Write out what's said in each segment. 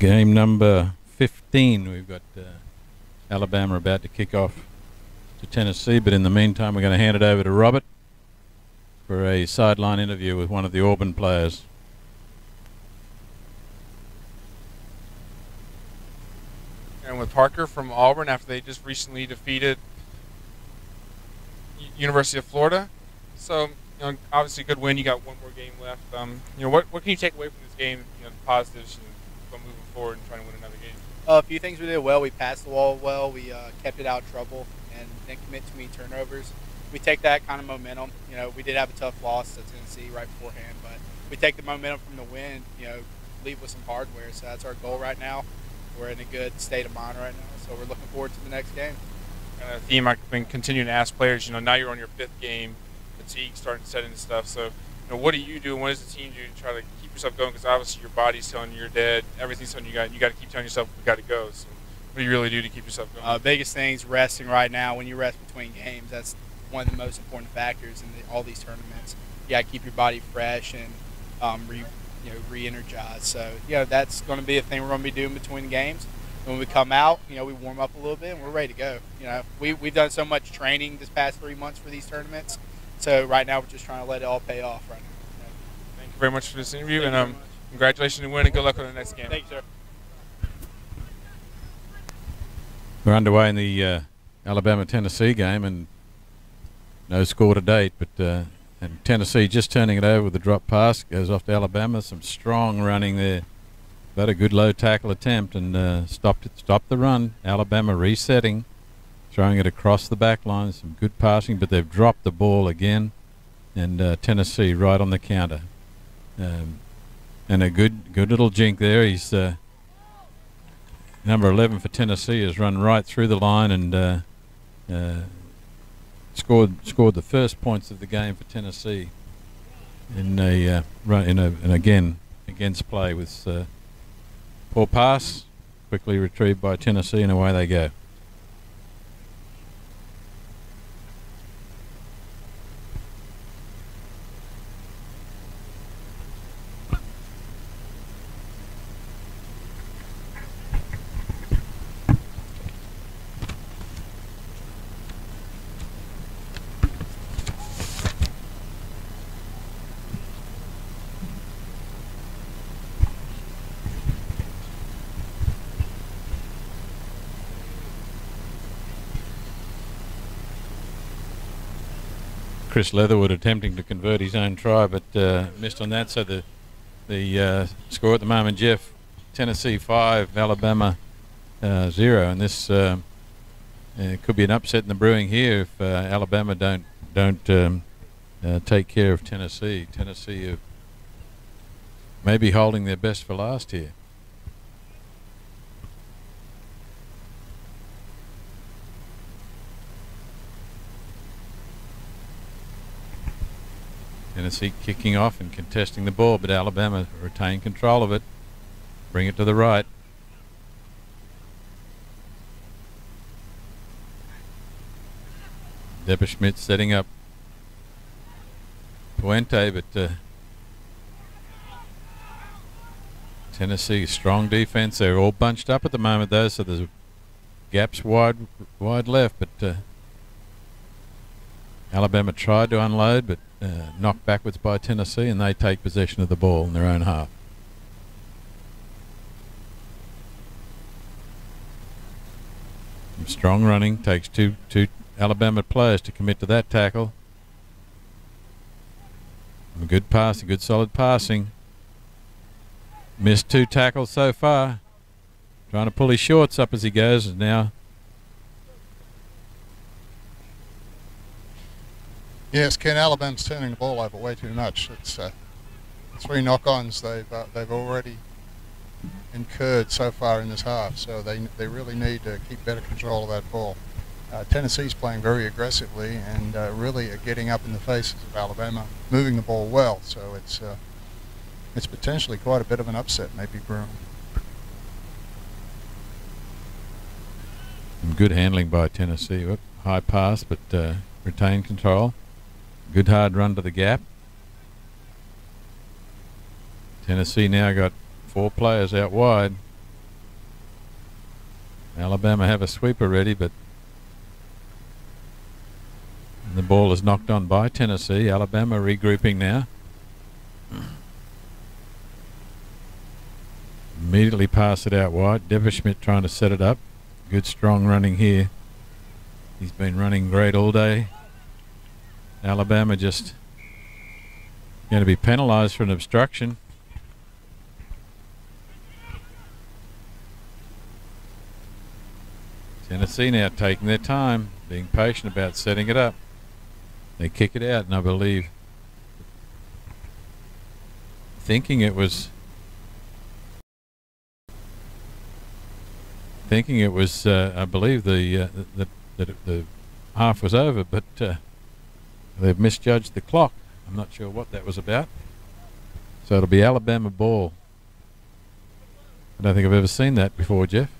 Game number 15. We've got Alabama about to kick off to Tennessee, but in the meantime we're going to hand it over to Robert for a sideline interview with one of the Auburn players. And with Parker from Auburn after they just recently defeated University of Florida. So, obviously a good win. You got one more game left. What can you take away from this game, the positives, moving forward and trying to win another game? A few things we did well. We passed the ball well. We kept it out of trouble and didn't commit too many turnovers. We take that kind of momentum. We did have a tough loss to Tennessee right beforehand, but we take the momentum from the win, leave with some hardware. So that's our goal right now. We're in a good state of mind right now, so we're looking forward to the next game. And a theme I've been continuing to ask players, now you're on your fifth game, fatigue starting to set in and stuff. So, what do you do and what does the team do to try to keep yourself going? Because obviously your body's telling you you're dead, everything's telling you got to keep telling yourself we got to go. So, what do you really do to keep yourself going? Biggest thing's resting right now. When you rest between games, that's one of the most important factors in all these tournaments. You got to keep your body fresh and re-energized. So, that's going to be a thing we're going to be doing between games. When we come out, we warm up a little bit and we're ready to go. We've done so much training this past 3 months for these tournaments. So right now we're just trying to let it all pay off right now. Thank you very much for this interview, and congratulations on winning, and good luck on the next game. Thank you, sir. We're underway in the Alabama-Tennessee game, and no score to date, but and Tennessee just turning it over with a drop pass, goes off to Alabama. Some strong running there, but a good low tackle attempt, and stopped the run. Alabama resetting, throwing it across the back line. Some good passing, but they've dropped the ball again, and Tennessee right on the counter. And a good little jink there. He's number 11 for Tennessee has run right through the line and scored the first points of the game for Tennessee in a run and again against play with poor pass, quickly retrieved by Tennessee, and away they go. Chris Leatherwood attempting to convert his own try, but missed on that. So the score at the moment, Jeff, Tennessee 5, Alabama 0, and this could be an upset in the brewing here if Alabama don't take care of Tennessee. Tennessee may be holding their best for last here. Tennessee kicking off and contesting the ball, but Alabama retain control of it. Bring it to the right. Depperschmidt setting up Puente, but Tennessee strong defense. They're all bunched up at the moment though, so there's gaps wide left, but Alabama tried to unload, but knocked backwards by Tennessee, and they take possession of the ball in their own half. Some strong running, takes two Alabama players to commit to that tackle. A good passing, good solid passing. Missed 2 tackles so far. Trying to pull his shorts up as he goes, and now yes, Ken, Alabama's turning the ball over way too much. It's 3 knock-ons they've already incurred so far in this half, so they really need to keep better control of that ball. Tennessee's playing very aggressively and really getting up in the faces of Alabama, moving the ball well, so it's potentially quite a bit of an upset maybe brewing. Good handling by Tennessee. High pass, but retained control. Good hard run to the gap. Tennessee now got 4 players out wide. Alabama have a sweeper ready, but the ball is knocked on by Tennessee. Alabama regrouping now. Immediately pass it out wide. Deverschmidt trying to set it up. Good strong running here. He's been running great all day. Alabama just going to be penalised for an obstruction. Tennessee now taking their time, being patient about setting it up. They kick it out, and I believe thinking it was I believe the half was over, but they've misjudged the clock. I'm not sure what that was about. So it'll be Alabama ball. I don't think I've ever seen that before, Jeff.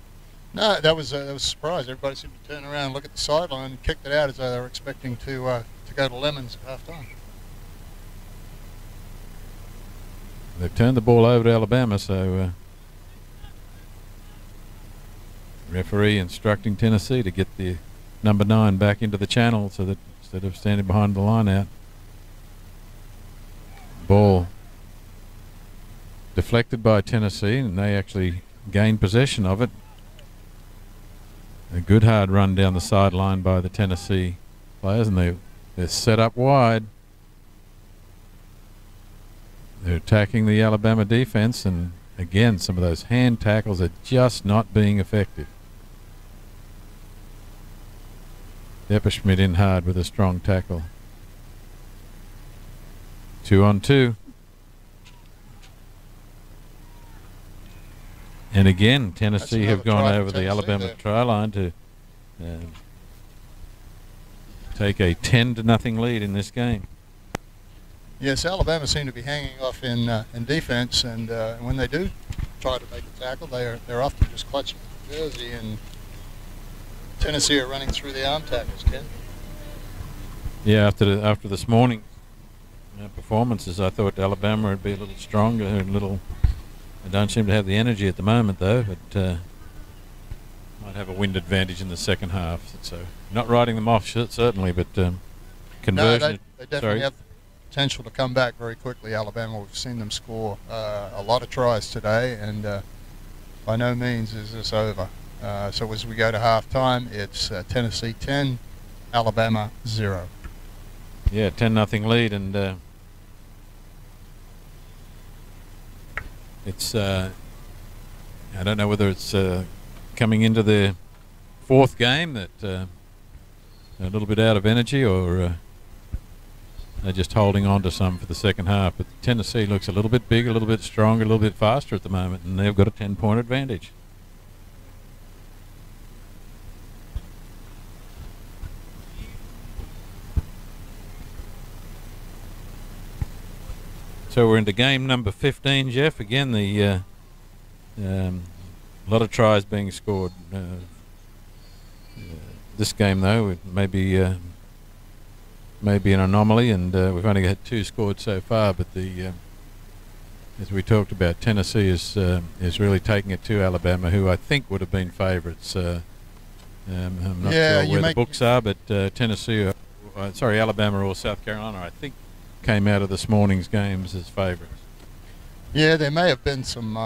No, that was a surprise. Everybody seemed to turn around and look at the sideline and kicked it out as though they were expecting to go to lemons at half time. They've turned the ball over to Alabama, so referee instructing Tennessee to get the number 9 back into the channel so that instead of standing behind the line out. Ball deflected by Tennessee, and they actually gained possession of it. A good hard run down the sideline by the Tennessee players, and they're set up wide. They're attacking the Alabama defense, and again some of those hand tackles are just not being effective. Deverschmidt in hard with a strong tackle. 2-on-2. And again, Tennessee have gone over the Alabama try line to take a 10-0 lead in this game. Yes, Alabama seem to be hanging off in defense, and when they do try to make a tackle, they're often just clutching the jersey, and Tennessee are running through the arm tackles, Ken. Yeah, after this morning performances, I thought Alabama would be a little stronger and they don't seem to have the energy at the moment, though, but might have a wind advantage in the second half. So not writing them off, certainly, but conversion. No, they definitely have the potential to come back very quickly, Alabama. We've seen them score a lot of tries today, and by no means is this over. So as we go to halftime, it's Tennessee 10, Alabama 0. Yeah, 10-0 lead, and it's I don't know whether it's coming into the fourth game that a little bit out of energy, or they're just holding on to some for the second half. But Tennessee looks a little bit bigger, a little bit stronger, a little bit faster at the moment, and they've got a 10-point advantage. So we're into game number 15, Jeff. Again, the lot of tries being scored. This game, though, it may be an anomaly, and we've only had 2 scored so far. But as we talked about, Tennessee is really taking it to Alabama, who I think would have been favourites. I'm not sure where the books are, but Tennessee, Alabama or South Carolina, I think, came out of this morning's games as favourites. Yeah, there may have been some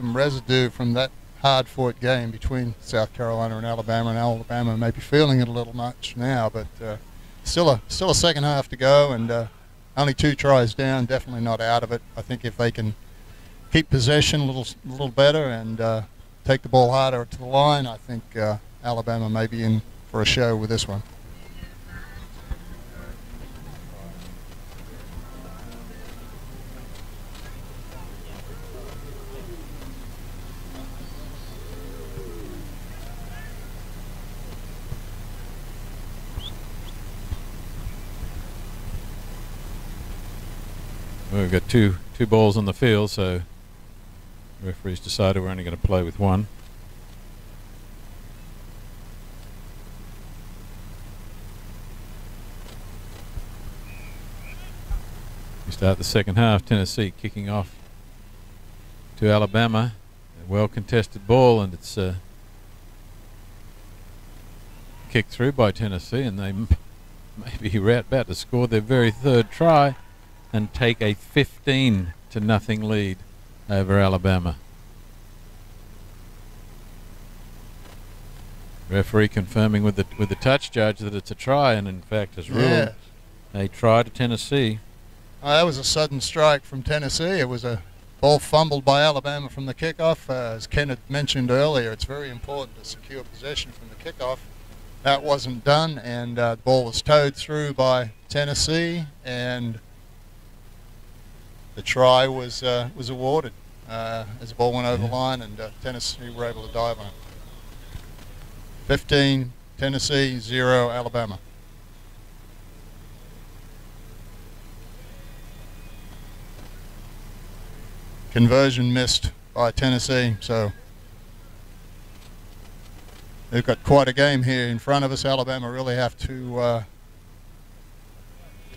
residue from that hard-fought game between South Carolina and Alabama may be feeling it a little much now, but still a second half to go, and only 2 tries down. Definitely not out of it. I think if they can keep possession a little better and take the ball harder to the line, I think Alabama may be in for a show with this one. We've got two balls on the field, so the referees decided we're only going to play with one. We start the second half. Tennessee kicking off to Alabama. A well contested ball, and it's kicked through by Tennessee, and they may be about to score their very third try and take a 15-0 lead over Alabama. Referee confirming with the touch judge that it's a try, and in fact has ruled a try to Tennessee. That was a sudden strike from Tennessee. It was a ball fumbled by Alabama from the kickoff. As Ken had mentioned earlier, it's very important to secure possession from the kickoff. That wasn't done, and the ball was towed through by Tennessee, and the try was awarded as the ball went over the line, and Tennessee were able to dive on it. 15 Tennessee, 0 Alabama. Conversion missed by Tennessee, so they've got quite a game here in front of us. Alabama really have to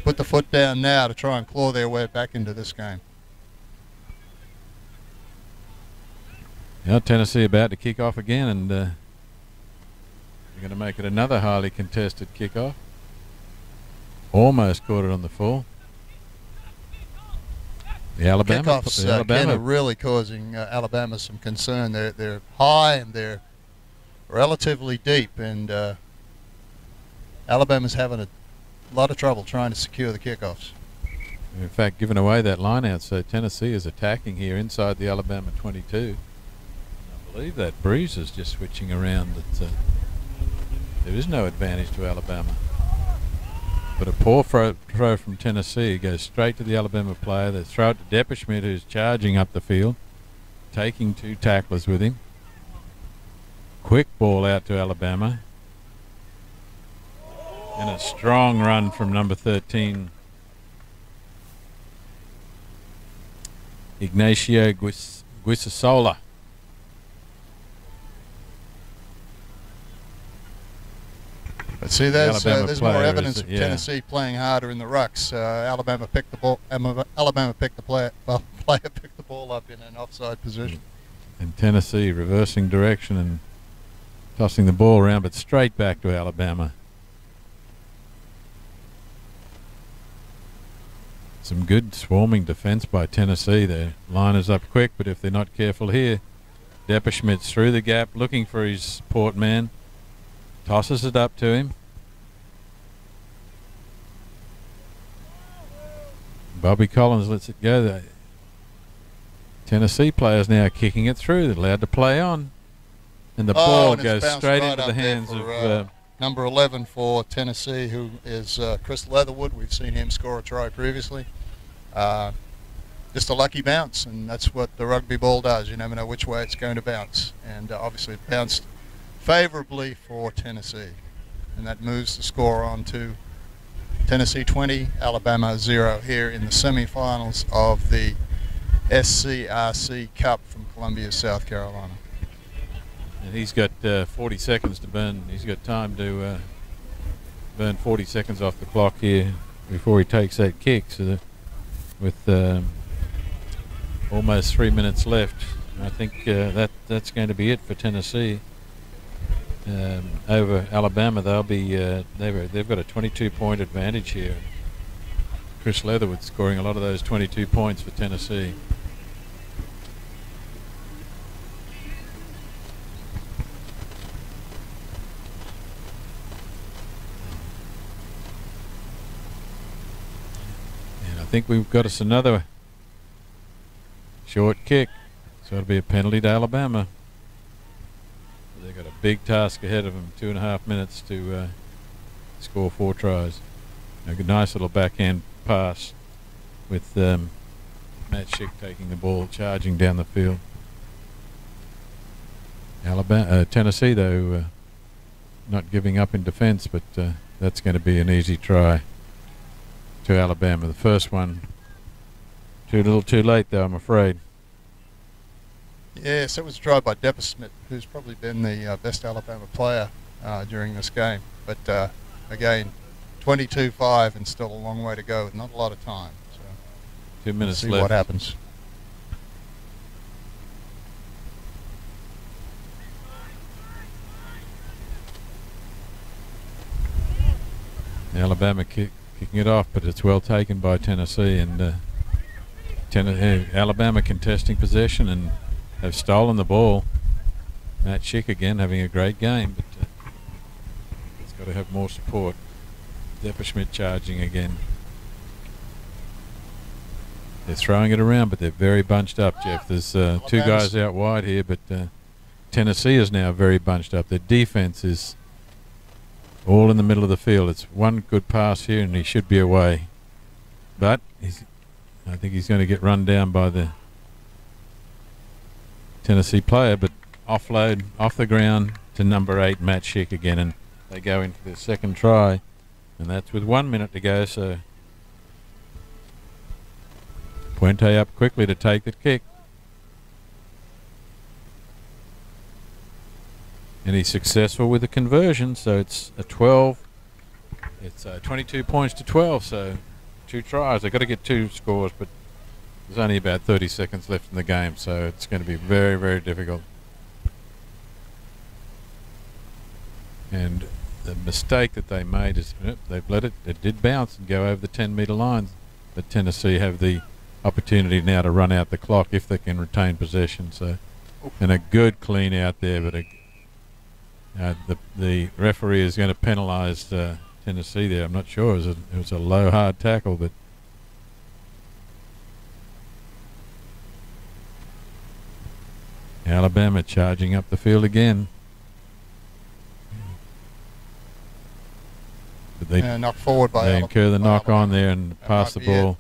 put the foot down now to try and claw their way back into this game. Now Tennessee about to kick off again, and they're going to make it another highly contested kickoff. Almost caught it on the full. The Alabama kickoffs are really causing Alabama some concern. They're high and they're relatively deep, and Alabama's having a lot of trouble trying to secure the kickoffs. In fact, giving away that line out, so Tennessee is attacking here inside the Alabama 22. I believe that breeze is just switching around. That there is no advantage to Alabama. But a poor throw from Tennessee goes straight to the Alabama player. They throw it to Depperschmidt, who's charging up the field, taking 2 tacklers with him. Quick ball out to Alabama. And a strong run from number 13, Ignacio Guisasola. But see, there's more evidence of Tennessee playing harder in the rucks. Alabama picked the ball. Player picked the ball up in an offside position. And Tennessee reversing direction and tossing the ball around, but straight back to Alabama. Some good swarming defense by Tennessee. Their line is up quick, but if they're not careful here, Depperschmidt's through the gap looking for his port man. Tosses it up to him. Bobby Collins lets it go. The Tennessee players now kicking it through. They're allowed to play on. And the ball goes straight into the hands of number 11 for Tennessee, who is Chris Leatherwood. We've seen him score a try previously. Just a lucky bounce, and that's what the rugby ball does. You never know which way it's going to bounce. And obviously it bounced favorably for Tennessee, and that moves the score on to Tennessee 20, Alabama 0 here in the semifinals of the SCRC Cup from Columbia, South Carolina. And he's got 40 seconds to burn. He's got time to burn 40 seconds off the clock here before he takes that kick. So with almost 3 minutes left, I think that's going to be it for Tennessee. Over Alabama, they'll be they've got a 22-point advantage here. Chris Leatherwood scoring a lot of those 22 points for Tennessee. And I think we've got us another short kick, so it'll be a penalty to Alabama. They've got a big task ahead of them, 2.5 minutes to score 4 tries. A nice little backhand pass with Matt Schick taking the ball, charging down the field. Tennessee, though, not giving up in defense, but that's going to be an easy try to Alabama. The first one, too little too late, though, I'm afraid. Yes, it was a try by Depperschmidt, who's probably been the best Alabama player during this game. But again, 22-5 and still a long way to go with not a lot of time. So 2 minutes left. left. See what happens. Alabama kicking it off, but it's well taken by Tennessee, and Alabama contesting possession and have stolen the ball. Matt Schick again having a great game, but he's got to have more support. Depperschmidt charging again. They're throwing it around, but they're very bunched up, Jeff. There's two guys out wide here, but Tennessee is now very bunched up. Their defense is all in the middle of the field. It's one good pass here, and he should be away. But I think he's going to get run down by the Tennessee player, but offload off the ground to number 8, Matt Schick again, and they go into their second try, and that's with 1 minute to go, so Puente up quickly to take the kick. And he's successful with the conversion, so it's a 12. It's 22 points to 12, so 2 tries. They've got to get 2 scores, but there's only about 30 seconds left in the game, so it's going to be very, very difficult. And the mistake that they made is they've let it did bounce and go over the 10-meter lines, but Tennessee have the opportunity now to run out the clock if they can retain possession. So, and a good clean out there, but the referee is going to penalise Tennessee there. I'm not sure. It was a low, hard tackle, but Alabama charging up the field again. But they knocked forward by they incur the knock on there and that pass the ball.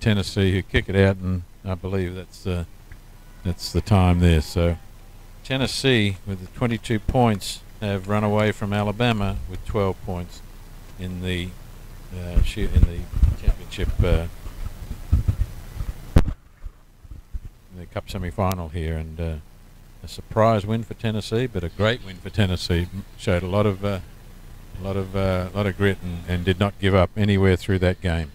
Tennessee who kick it out, and I believe that's the time there. So Tennessee with the 22 points have run away from Alabama with 12 points in the championship in the Cup semi-final here, and a surprise win for Tennessee, but a great win for Tennessee. Showed a lot of grit and did not give up anywhere through that game.